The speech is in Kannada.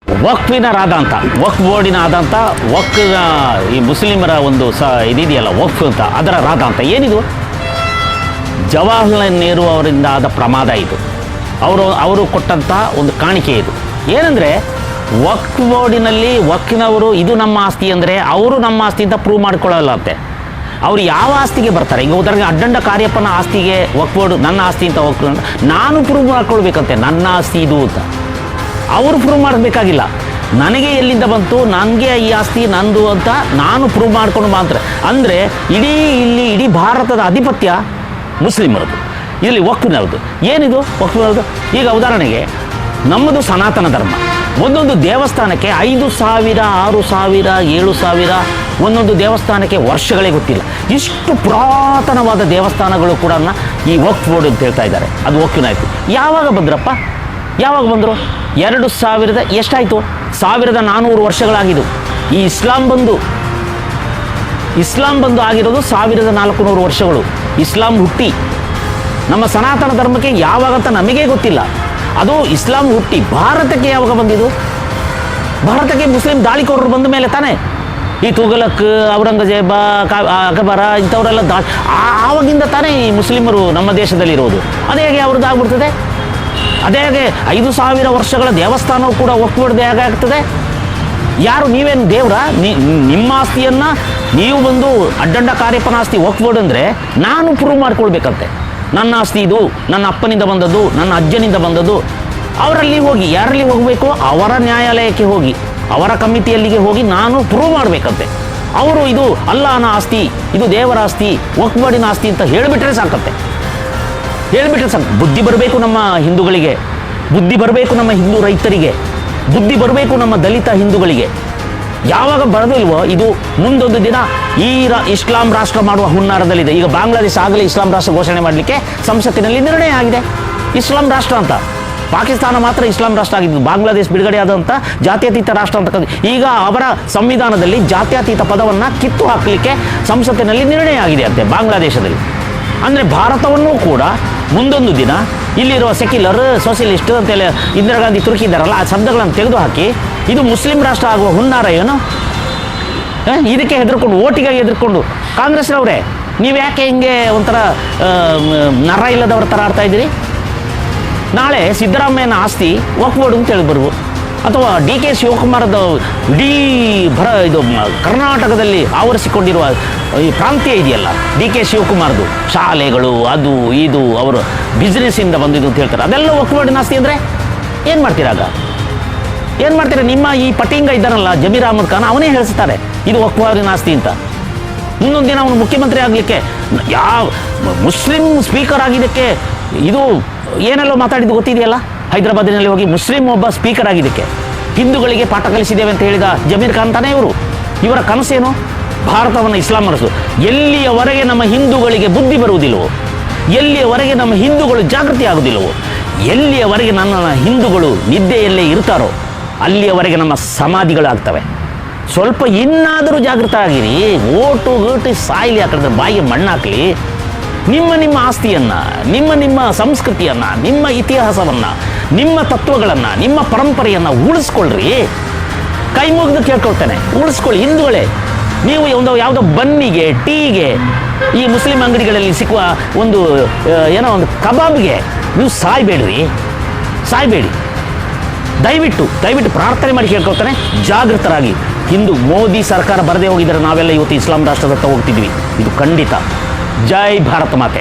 ವಕ್ಫಿನ ರಾದ ವಕ್ಫ್ ಬೋರ್ಡಿನ ಆದಂಥ ವಕ್ಫ್ ಈ ಮುಸ್ಲಿಮರ ಒಂದು ಇದಿದೆಯಲ್ಲ ವಕ್ಫ್ ಅಂತ, ಅದರ ರಾದ ಅಂತ ಏನಿದು? ಜವಾಹರ್ಲಾಲ್ ನೆಹರು ಅವರಿಂದ ಆದ ಪ್ರಮಾದ ಇದು. ಅವರು ಕೊಟ್ಟಂಥ ಒಂದು ಕಾಣಿಕೆ ಇದು. ಏನಂದರೆ ವಕ್ಫ್ ಬೋರ್ಡಿನಲ್ಲಿ ವಕ್ಫಿನವರು ಇದು ನಮ್ಮ ಆಸ್ತಿ ಅಂದರೆ ಅವರು ನಮ್ಮ ಆಸ್ತಿ ಅಂತ ಪ್ರೂವ್ ಮಾಡ್ಕೊಳ್ಳಲ್ಲ ಅಂತೆ. ಅವರು ಯಾವ ಆಸ್ತಿಗೆ ಬರ್ತಾರೆ? ಈಗ ಉದಾಹರಣೆಗೆ ಅಡ್ಡಂಡ ಕಾರ್ಯಪ್ಪನ ಆಸ್ತಿಗೆ ವಕ್ಫ್ ಬೋರ್ಡ್ ನನ್ನ ಆಸ್ತಿ ಅಂತ ವಕ್ಫ್ ನಾನು ಪ್ರೂವ್ ಮಾಡ್ಕೊಳ್ಬೇಕಂತೆ ನನ್ನ ಆಸ್ತಿ ಇದು ಅಂತ. ಅವರು ಪ್ರೂವ್ ಮಾಡಬೇಕಾಗಿಲ್ಲ. ನನಗೆ ಎಲ್ಲಿಂದ ಬಂತು, ನನಗೆ ಈ ಆಸ್ತಿ ನಂದು ಅಂತ ನಾನು ಪ್ರೂವ್ ಮಾಡ್ಕೊಂಡು ಮಾತ್ರ. ಅಂದರೆ ಇಡೀ ಭಾರತದ ಆಧಿಪತ್ಯ ಮುಸ್ಲಿಮರದು, ಇಲ್ಲಿ ವಕ್ಫಿನವ್ರದ್ದು. ಏನಿದು ವಕ್ಫಿನವ್ರದ್ದು? ಈಗ ಉದಾಹರಣೆಗೆ ನಮ್ಮದು ಸನಾತನ ಧರ್ಮ. ಒಂದೊಂದು ದೇವಸ್ಥಾನಕ್ಕೆ 5,000, 6,000, 7,000 ಒಂದೊಂದು ದೇವಸ್ಥಾನಕ್ಕೆ ವರ್ಷಗಳೇ ಗೊತ್ತಿಲ್ಲ. ಇಷ್ಟು ಪುರಾತನವಾದ ದೇವಸ್ಥಾನಗಳು ಕೂಡ ಈ ವಕ್ಫ್ ಬೋರ್ಡ್ ಅಂತ ಹೇಳ್ತಾ ಇದ್ದಾರೆ. ಅದು ವಕ್ಫಿನಾಯಿತು. ಯಾವಾಗ ಬಂದ್ರಪ್ಪ? ಯಾವಾಗ ಬಂದರು? 2000 ಎಷ್ಟಾಯಿತು? 1400 ವರ್ಷಗಳಾಗಿದ್ದು. ಈ ಇಸ್ಲಾಂ ಬಂದು ಆಗಿರೋದು 1400 ವರ್ಷಗಳು. ಇಸ್ಲಾಂ ಹುಟ್ಟಿ ನಮ್ಮ ಸನಾತನ ಧರ್ಮಕ್ಕೆ ಯಾವಾಗಂತ ನಮಗೇ ಗೊತ್ತಿಲ್ಲ. ಅದು ಇಸ್ಲಾಂ ಹುಟ್ಟಿ ಭಾರತಕ್ಕೆ ಯಾವಾಗ ಬಂದಿದ್ದು? ಭಾರತಕ್ಕೆ ಮುಸ್ಲಿಂ ದಾಳಿಕೋರರು ಬಂದ ಮೇಲೆ ತಾನೇ ಈ ತುಘಲಕ್, ಔರಂಗಜೇಬ, ಅಕ್ಬರ ಇಂಥವರೆಲ್ಲ ಆವಾಗಿಂದ ತಾನೇ ಈ ಮುಸ್ಲಿಮರು ನಮ್ಮ ದೇಶದಲ್ಲಿರೋದು. ಅದೇ ಹೇಗೆ ಅವ್ರದ್ದು ಆಗ್ಬಿಡ್ತದೆ? ಅದೇ ಹಾಗೆ 5,000 ವರ್ಷಗಳ ದೇವಸ್ಥಾನವೂ ಕೂಡ ವಕ್ಫ್ ಬೋರ್ಡ್ ಹೇಗೆ ಆಗ್ತದೆ? ಯಾರು ನೀವೇನು ದೇವ್ರ? ನಿಮ್ಮ ಆಸ್ತಿಯನ್ನು ನೀವು ಬಂದು ಅಡ್ಡಂಡ ಕಾರ್ಯಪ್ಪನ ಆಸ್ತಿ ವಕ್ಫ್ ಬೋರ್ಡ್ ಅಂದರೆ ನಾನು ಪ್ರೂವ್ ಮಾಡ್ಕೊಳ್ಬೇಕಂತೆ. ನನ್ನ ಆಸ್ತಿ ಇದು, ನನ್ನ ಅಪ್ಪನಿಂದ ಬಂದದ್ದು, ನನ್ನ ಅಜ್ಜನಿಂದ ಬಂದದ್ದು. ಅವರಲ್ಲಿ ಹೋಗಿ, ಯಾರಲ್ಲಿ ಹೋಗಬೇಕು? ಅವರ ನ್ಯಾಯಾಲಯಕ್ಕೆ ಹೋಗಿ, ಅವರ ಕಮಿಟಿಯಲ್ಲಿಗೆ ಹೋಗಿ ನಾನು ಪ್ರೂವ್ ಮಾಡಬೇಕಂತೆ. ಅವರು ಇದು ಅಲ್ಲಾಹನ ಆಸ್ತಿ, ಇದು ದೇವರ ಆಸ್ತಿ, ವಕ್ಫ್ ಬೋರ್ಡಿನ ಆಸ್ತಿ ಅಂತ ಹೇಳಿಬಿಟ್ರೆ ಸಾಕತ್ತೆ. ಹೇಳಿಬಿಟ್ರೆ ಸಾಕು. ಬುದ್ಧಿ ಬರಬೇಕು ನಮ್ಮ ಹಿಂದೂಗಳಿಗೆ, ಬುದ್ಧಿ ಬರಬೇಕು ನಮ್ಮ ಹಿಂದೂ ರೈತರಿಗೆ, ಬುದ್ಧಿ ಬರಬೇಕು ನಮ್ಮ ದಲಿತ ಹಿಂದೂಗಳಿಗೆ. ಯಾವಾಗ ಬರೋದಿಲ್ವೋ ಇದು ಮುಂದೊಂದು ದಿನ ಇಸ್ಲಾಂ ರಾಷ್ಟ್ರ ಮಾಡುವ ಹುನ್ನಾರದಲ್ಲಿದೆ. ಈಗ ಬಾಂಗ್ಲಾದೇಶ ಆಗಲೇ ಇಸ್ಲಾಂ ರಾಷ್ಟ್ರ ಘೋಷಣೆ ಮಾಡಲಿಕ್ಕೆ ಸಂಸತ್ತಿನಲ್ಲಿ ನಿರ್ಣಯ ಆಗಿದೆ, ಇಸ್ಲಾಂ ರಾಷ್ಟ್ರ ಅಂತ. ಪಾಕಿಸ್ತಾನ ಮಾತ್ರ ಇಸ್ಲಾಂ ರಾಷ್ಟ್ರ ಆಗಿದ್ದು, ಬಾಂಗ್ಲಾದೇಶ ಬಿಡುಗಡೆ ಆದಂಥ ಜಾತ್ಯತೀತ ರಾಷ್ಟ್ರ ಅಂತ. ಈಗ ಅವರ ಸಂವಿಧಾನದಲ್ಲಿ ಜಾತ್ಯತೀತ ಪದವನ್ನು ಕಿತ್ತು ಹಾಕಲಿಕ್ಕೆ ಸಂಸತ್ತಿನಲ್ಲಿ ನಿರ್ಣಯ ಆಗಿದೆ ಅಂತೆ ಬಾಂಗ್ಲಾದೇಶದಲ್ಲಿ. ಅಂದರೆ ಭಾರತವನ್ನು ಕೂಡ ಮುಂದೊಂದು ದಿನ ಇಲ್ಲಿರುವ ಸೆಕ್ಯುಲರ್, ಸೋಷಿಯಲಿಸ್ಟ್ ಅಂತೇಳಿ ಇಂದಿರಾ ಗಾಂಧಿ ತುರುಕಿದ್ದಾರಲ್ಲ, ಆ ಶಬ್ದಗಳನ್ನು ತೆಗೆದುಹಾಕಿ ಇದು ಮುಸ್ಲಿಂ ರಾಷ್ಟ್ರ ಆಗುವ ಹುನ್ನಾರ ಏನು? ಇದಕ್ಕೆ ಹೆದರ್ಕೊಂಡು, ಓಟಿಗಾಗಿ ಹೆದರ್ಕೊಂಡು ಕಾಂಗ್ರೆಸ್ನವರೇ ನೀವು ಯಾಕೆ ಹಿಂಗೆ ಒಂಥರ ನರ ಇಲ್ಲದವ್ರ ಥರ ಆಡ್ತಾ ಇದ್ದೀರಿ? ನಾಳೆ ಸಿದ್ದರಾಮಯ್ಯನ ಆಸ್ತಿ ವಕ್ಫ್ ಬೋರ್ಡ್ ಅಂತ ಹೇಳಿ ಬರ್ಬೋದು, ಅಥವಾ DK ಶಿವಕುಮಾರದ ಇಡೀ ಇದು ಕರ್ನಾಟಕದಲ್ಲಿ ಆವರಿಸಿಕೊಂಡಿರುವ ಈ ಪ್ರಾಂತ್ಯ ಇದೆಯಲ್ಲ DK ಶಿವಕುಮಾರ್ದು, ಶಾಲೆಗಳು ಅದು ಇದು ಅವರು ಬಿಸ್ನೆಸ್ಸಿಂದ ಬಂದಿದ್ದು ಅಂತ ಹೇಳ್ತಾರೆ. ಅದೆಲ್ಲ ವಕ್ಫ್ ಬೋರ್ಡಿನ ಆಸ್ತಿ ಅಂದರೆ ಏನು ಮಾಡ್ತೀರಾಗ? ಏನು ಮಾಡ್ತೀರಾ? ನಿಮ್ಮ ಈ ಪಟಿಂಗ ಇದ್ದಾನಲ್ಲ ಜಮೀರ್ ಅಹಮದ್ ಖಾನ್, ಅವನೇ ಹೇಳಿಸ್ತಾರೆ ಇದು ವಕ್ಫ್ ಬೋರ್ಡಿನ ಆಸ್ತಿ ಅಂತ. ಮುಂದೊಂದು ದಿನ ಅವನು ಮುಖ್ಯಮಂತ್ರಿ ಆಗಲಿಕ್ಕೆ, ಯಾವ ಮುಸ್ಲಿಂ ಸ್ಪೀಕರ್ ಆಗಿದ್ದಕ್ಕೆ ಇದು ಏನೆಲ್ಲೋ ಮಾತಾಡಿದ್ದು ಗೊತ್ತಿದೆಯಲ್ಲ, ಹೈದರಾಬಾದಿನಲ್ಲಿ ಹೋಗಿ ಮುಸ್ಲಿಂ ಒಬ್ಬ ಸ್ಪೀಕರ್ ಆಗಿದ್ದಕ್ಕೆ ಹಿಂದೂಗಳಿಗೆ ಪಾಠ ಕಲಿಸಿದ್ದೇವೆ ಅಂತ ಹೇಳಿದ ಜಮೀರ್ ಖಾನ್ ತಾನೇ ಇವರು. ಇವರ ಕನಸೇನು? ಭಾರತವನ್ನು ಇಸ್ಲಾಂ ಮಾಡಿಸು. ಎಲ್ಲಿಯವರೆಗೆ ನಮ್ಮ ಹಿಂದೂಗಳಿಗೆ ಬುದ್ಧಿ ಬರುವುದಿಲ್ಲವೋ, ಎಲ್ಲಿಯವರೆಗೆ ನಮ್ಮ ಹಿಂದೂಗಳು ಜಾಗೃತಿ ಆಗುವುದಿಲ್ಲವೋ, ಎಲ್ಲಿಯವರೆಗೆ ನನ್ನ ಹಿಂದೂಗಳು ನಿದ್ದೆಯಲ್ಲೇ ಇರ್ತಾರೋ ಅಲ್ಲಿಯವರೆಗೆ ನಮ್ಮ ಸಮಾಧಿಗಳಾಗ್ತವೆ. ಸ್ವಲ್ಪ ಇನ್ನಾದರೂ ಜಾಗೃತ ಆಗಿರಿ. ಓಟು ಗೀಟು ಸಾಯ್ಲಿ, ಆ ಕಡೆ ಬಾಯಿಗೆ ಮಣ್ಣು ಹಾಕಲಿ. ನಿಮ್ಮ ಆಸ್ತಿಯನ್ನು, ನಿಮ್ಮ ಸಂಸ್ಕೃತಿಯನ್ನು, ನಿಮ್ಮ ಇತಿಹಾಸವನ್ನು, ನಿಮ್ಮ ತತ್ವಗಳನ್ನು, ನಿಮ್ಮ ಪರಂಪರೆಯನ್ನು ಉಳಿಸ್ಕೊಳ್ರಿ. ಕೈ ಮುಗಿದು ಕೇಳ್ಕೊಳ್ತೇನೆ, ಉಳಿಸ್ಕೊಳ್ಳಿ ಹಿಂದೂಗಳೇ. ನೀವು ಯಾವುದೋ ಬನ್ನಿಗೆ, ಟೀಗೆ, ಈ ಮುಸ್ಲಿಂ ಅಂಗಡಿಗಳಲ್ಲಿ ಸಿಕ್ಕುವ ಒಂದು ಕಬಾಬ್ಗೆ ನೀವು ಸಾಯ್ಬೇಡಿ. ದಯವಿಟ್ಟು ಪ್ರಾರ್ಥನೆ ಮಾಡಿ ಕೇಳ್ಕೊಳ್ತಾನೆ, ಜಾಗೃತರಾಗಿ. ಮೋದಿ ಸರ್ಕಾರ ಬರದೇ ಹೋಗಿದ್ದಾರೆ ನಾವೆಲ್ಲ ಇವತ್ತು ಇಸ್ಲಾಂ ರಾಷ್ಟ್ರದತ್ತ ಹೋಗ್ತಿದ್ವಿ. ಇದು ಖಂಡಿತ. ಜೈ ಭಾರತ ಮಾತೆ.